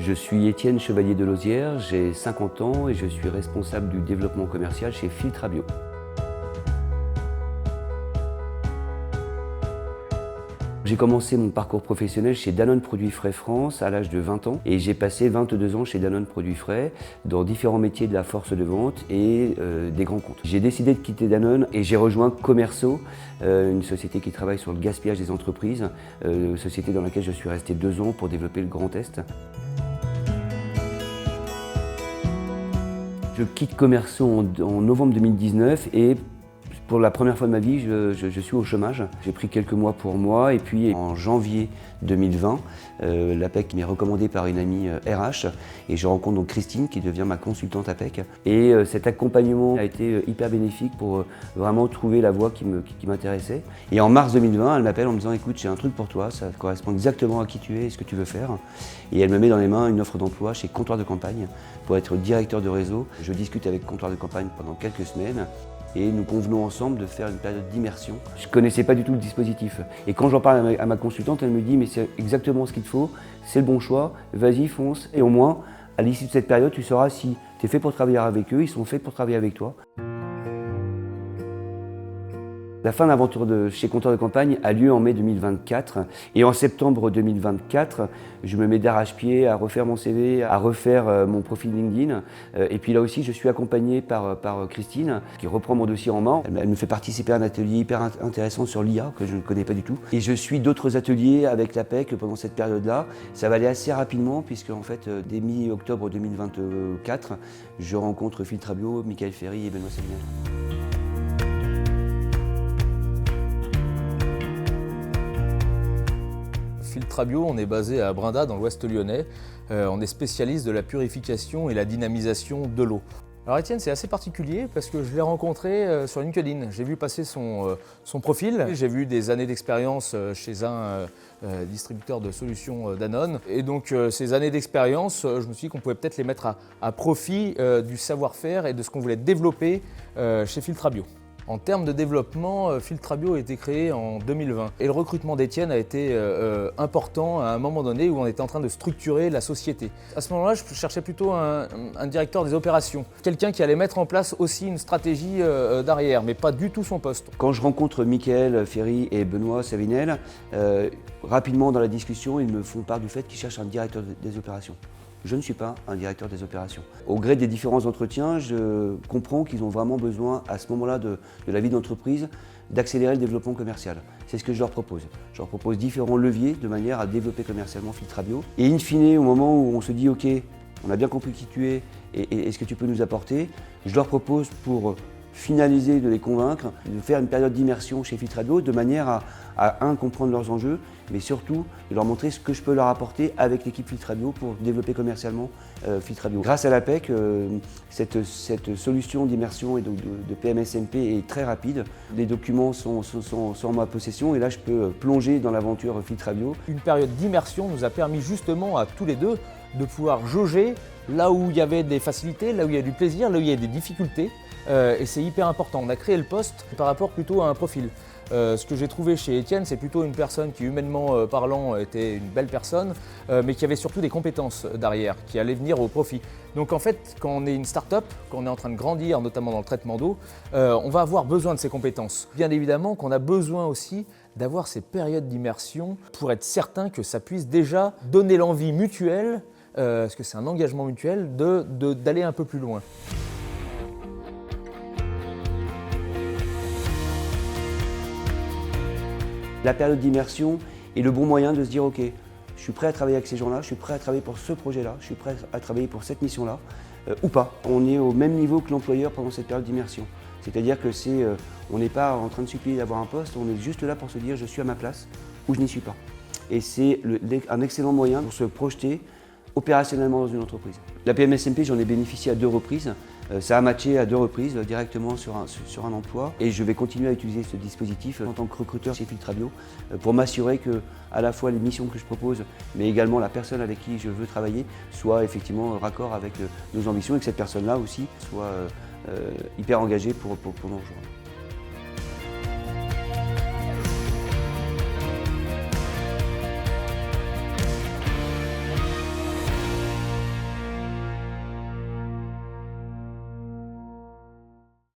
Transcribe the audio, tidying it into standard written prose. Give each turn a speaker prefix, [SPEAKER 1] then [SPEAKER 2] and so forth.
[SPEAKER 1] Je suis Étienne Chevalier de Lauzière, j'ai 50 ans et je suis responsable du développement commercial chez Filtrabio. J'ai commencé mon parcours professionnel chez Danone Produits Frais France à l'âge de 20 ans et j'ai passé 22 ans chez Danone Produits Frais dans différents métiers de la force de vente et des grands comptes. J'ai décidé de quitter Danone et j'ai rejoint Commerceau, une société qui travaille sur le gaspillage des entreprises, société dans laquelle je suis resté 2 ans pour développer le Grand Est. Je quitte Commerceau en novembre 2019 et pour la première fois de ma vie, je suis au chômage. J'ai pris quelques mois pour moi et puis en janvier 2020, l'APEC m'est recommandé par une amie RH et je rencontre donc Christine qui devient ma consultante APEC. Et cet accompagnement a été hyper bénéfique pour vraiment trouver la voie qui m'intéressait. Et en mars 2020, elle m'appelle en me disant « Écoute, j'ai un truc pour toi, ça correspond exactement à qui tu es et ce que tu veux faire ». Et elle me met dans les mains une offre d'emploi chez Comptoir de Campagne pour être directeur de réseau. Je discute avec Comptoir de Campagne pendant quelques semaines. Et nous convenons ensemble de faire une période d'immersion. Je ne connaissais pas du tout le dispositif. Et quand j'en parle à ma consultante, elle me dit « mais c'est exactement ce qu'il te faut, c'est le bon choix, vas-y, fonce ». Et au moins, à l'issue de cette période, tu sauras si tu es fait pour travailler avec eux, ils sont faits pour travailler avec toi. La fin d'aventure chez Comptoir de Campagne a lieu en mai 2024 et en septembre 2024, je me mets d'arrache-pied à refaire mon CV, à refaire mon profil LinkedIn. Et puis là aussi, je suis accompagné par Christine qui reprend mon dossier en main. Elle me fait participer à un atelier hyper intéressant sur l'IA que je ne connais pas du tout. Et je suis d'autres ateliers avec l'APEC pendant cette période-là. Ça va aller assez rapidement puisque en fait, dès mi-octobre 2024, je rencontre Filtrabio, Michael Ferry et Benoît Savinel.
[SPEAKER 2] Filtrabio, on est basé à Brinda dans l'ouest lyonnais. On est spécialiste de la purification et la dynamisation de l'eau. Alors Étienne, c'est assez particulier parce que je l'ai rencontré sur LinkedIn. J'ai vu passer son profil, j'ai vu des années d'expérience chez un distributeur de solutions Danone. Et donc ces années d'expérience, je me suis dit qu'on pouvait peut-être les mettre à profit du savoir-faire et de ce qu'on voulait développer chez Filtrabio. En termes de développement, Filtrabio a été créé en 2020 et le recrutement d'Étienne a été important à un moment donné où on était en train de structurer la société. À ce moment-là, je cherchais plutôt un directeur des opérations, quelqu'un qui allait mettre en place aussi une stratégie derrière, mais pas du tout son poste.
[SPEAKER 1] Quand je rencontre Michael Ferry et Benoît Savinel, rapidement dans la discussion, ils me font part du fait qu'ils cherchent un directeur des opérations. Je ne suis pas un directeur des opérations. Au gré des différents entretiens, je comprends qu'ils ont vraiment besoin, à ce moment-là de la vie d'entreprise, d'accélérer le développement commercial. C'est ce que je leur propose. Je leur propose différents leviers de manière à développer commercialement Filtrabio. Et in fine, au moment où on se dit « Ok, on a bien compris qui tu es et est-ce que tu peux nous apporter », je leur propose pour finaliser, de les convaincre, de faire une période d'immersion chez Filtrabio de manière à comprendre leurs enjeux, mais surtout de leur montrer ce que je peux leur apporter avec l'équipe Filtrabio pour développer commercialement Filtrabio. Grâce à l'APEC, cette solution d'immersion et de PMSMP est très rapide. Les documents sont en ma possession et là je peux plonger dans l'aventure Filtrabio.
[SPEAKER 2] Une période d'immersion nous a permis justement à tous les deux de pouvoir jauger là où il y avait des facilités, là où il y a du plaisir, là où il y a des difficultés. Et c'est hyper important. On a créé le poste par rapport plutôt à un profil. Ce que j'ai trouvé chez Étienne, c'est plutôt une personne qui, humainement parlant, était une belle personne, mais qui avait surtout des compétences derrière, qui allaient venir au profit. Donc en fait, quand on est une start-up, quand on est en train de grandir, notamment dans le traitement d'eau, on va avoir besoin de ces compétences. Bien évidemment qu'on a besoin aussi d'avoir ces périodes d'immersion pour être certain que ça puisse déjà donner l'envie mutuelle, parce que c'est un engagement mutuel, d'aller un peu plus loin.
[SPEAKER 1] La période d'immersion est le bon moyen de se dire « Ok, je suis prêt à travailler avec ces gens-là, je suis prêt à travailler pour ce projet-là, je suis prêt à travailler pour cette mission-là, ou pas ». On est au même niveau que l'employeur pendant cette période d'immersion. C'est-à-dire que on n'est pas en train de supplier d'avoir un poste, on est juste là pour se dire « Je suis à ma place » ou « Je n'y suis pas ». Et c'est un excellent moyen pour se projeter opérationnellement dans une entreprise. La PMSMP, j'en ai bénéficié à 2 reprises. Ça a matché à 2 reprises directement sur un emploi et je vais continuer à utiliser ce dispositif en tant que recruteur chez Filtrabio pour m'assurer que à la fois les missions que je propose mais également la personne avec qui je veux travailler soit effectivement raccord avec nos ambitions et que cette personne-là aussi soit hyper engagée pour nos rejoindre.